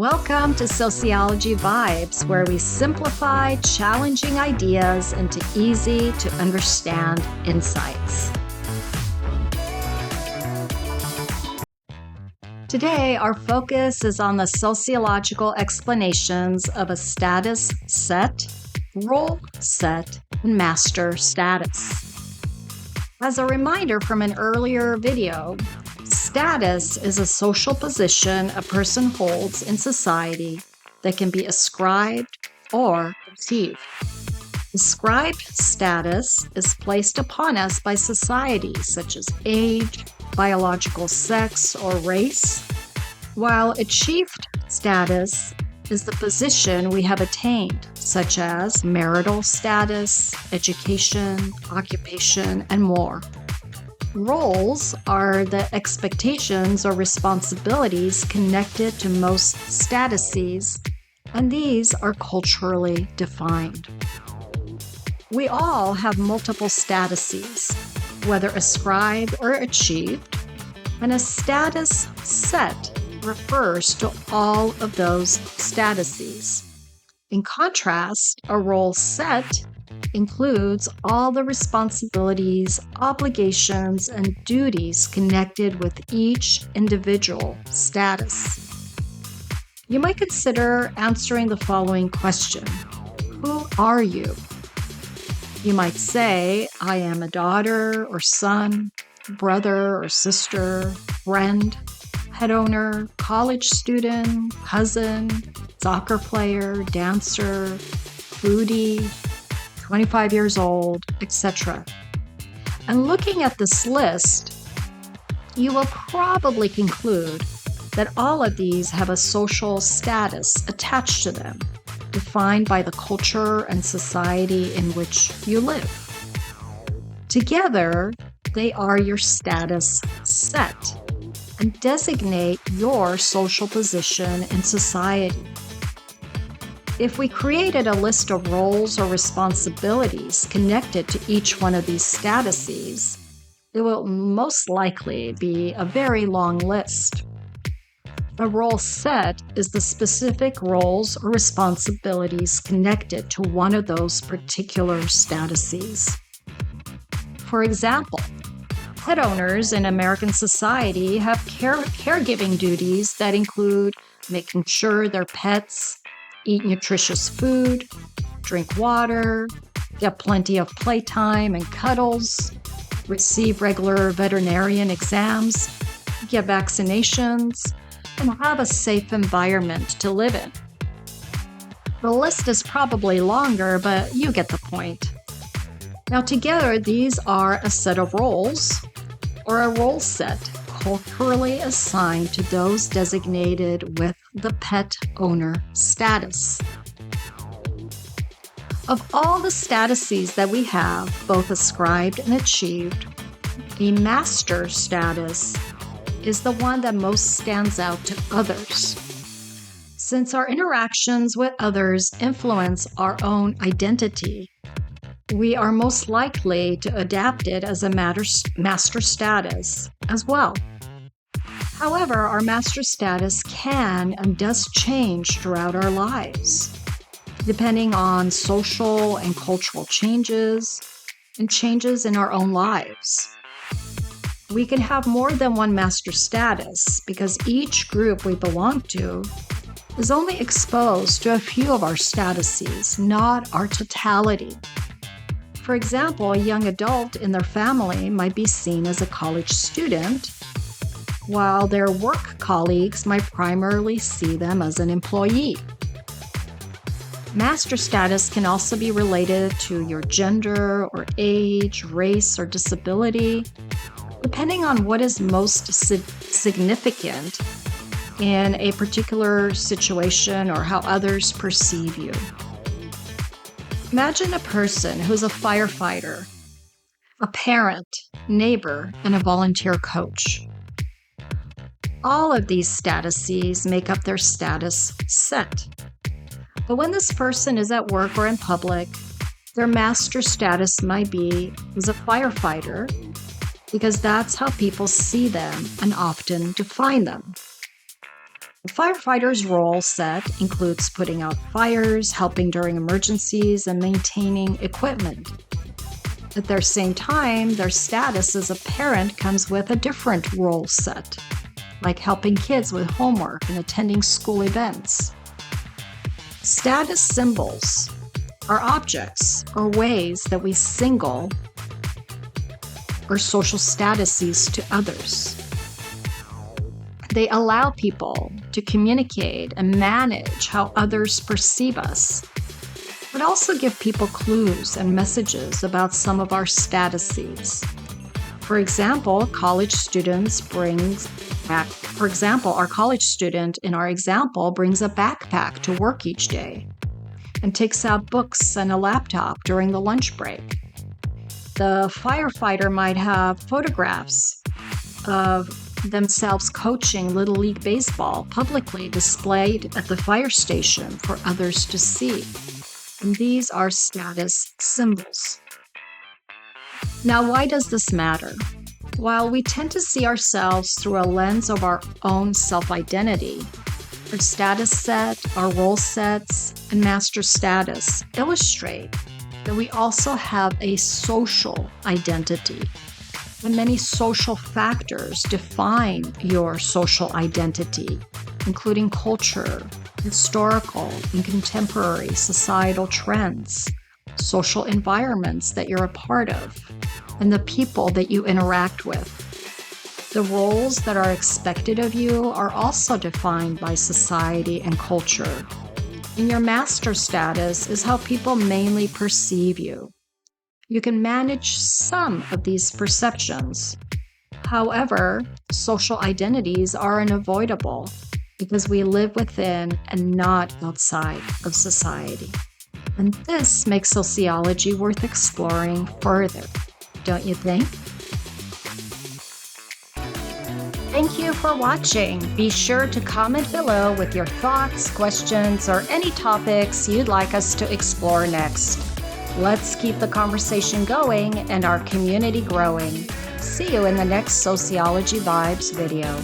Welcome to Sociology Vibes, where we simplify challenging ideas into easy to understand insights. Today, our focus is on the sociological explanations of a status set, role set, and master status. As a reminder from an earlier video, status is a social position a person holds in society that can be ascribed or achieved. Ascribed status is placed upon us by society, such as age, biological sex, or race, while achieved status is the position we have attained, such as marital status, education, occupation, and more. Roles are the expectations or responsibilities connected to most statuses, and these are culturally defined. We all have multiple statuses, whether ascribed or achieved, and a status set refers to all of those statuses. In contrast, a role set includes all the responsibilities, obligations, and duties connected with each individual status. You might consider answering the following question: who are you? You might say, I am a daughter or son, brother or sister, friend, pet owner, college student, cousin, soccer player, dancer, foodie, 25 years old, etc. And looking at this list, you will probably conclude that all of these have a social status attached to them, defined by the culture and society in which you live. Together, they are your status set and designate your social position in society. If we created a list of roles or responsibilities connected to each one of these statuses, it will most likely be a very long list. A role set is the specific roles or responsibilities connected to one of those particular statuses. For example, pet owners in American society have caregiving duties that include making sure their pets eat nutritious food, drink water, get plenty of playtime and cuddles, receive regular veterinarian exams, get vaccinations, and have a safe environment to live in. The list is probably longer, but you get the point. Now, together, these are a set of roles, or a role set, culturally assigned to those designated with the pet owner status. Of all the statuses that we have, both ascribed and achieved, the master status is the one that most stands out to others. Since our interactions with others influence our own identity, we are most likely to adapt it as a master status as well. However, our master status can and does change throughout our lives, depending on social and cultural changes and changes in our own lives. We can have more than one master status because each group we belong to is only exposed to a few of our statuses, not our totality. For example, a young adult in their family might be seen as a college student, while their work colleagues might primarily see them as an employee. Master status can also be related to your gender or age, race, or disability, depending on what is most significant in a particular situation or how others perceive you. Imagine a person who's a firefighter, a parent, neighbor, and a volunteer coach. All of these statuses make up their status set. But when this person is at work or in public, their master status might be as a firefighter, because that's how people see them and often define them. The firefighter's role set includes putting out fires, helping during emergencies, and maintaining equipment. At their same time, their status as a parent comes with a different role set, like helping kids with homework and attending school events. Status symbols are objects or ways that we signal our social statuses to others. They allow people to communicate and manage how others perceive us, but also give people clues and messages about some of our statuses. For example, our college student in our example brings a backpack to work each day and takes out books and a laptop during the lunch break. The firefighter might have photographs of themselves coaching Little League Baseball publicly displayed at the fire station for others to see. And these are status symbols. Now, why does this matter? While we tend to see ourselves through a lens of our own self-identity, our status set, our role sets, and master status illustrate that we also have a social identity. And many social factors define your social identity, including culture, historical and contemporary societal trends, social environments that you're a part of, and the people that you interact with. The roles that are expected of you are also defined by society and culture. And your master status is how people mainly perceive you. You can manage some of these perceptions. However, social identities are unavoidable because we live within and not outside of society. And this makes sociology worth exploring further, don't you think? Thank you for watching. Be sure to comment below with your thoughts, questions, or any topics you'd like us to explore next. Let's keep the conversation going and our community growing. See you in the next Sociology Vibes video.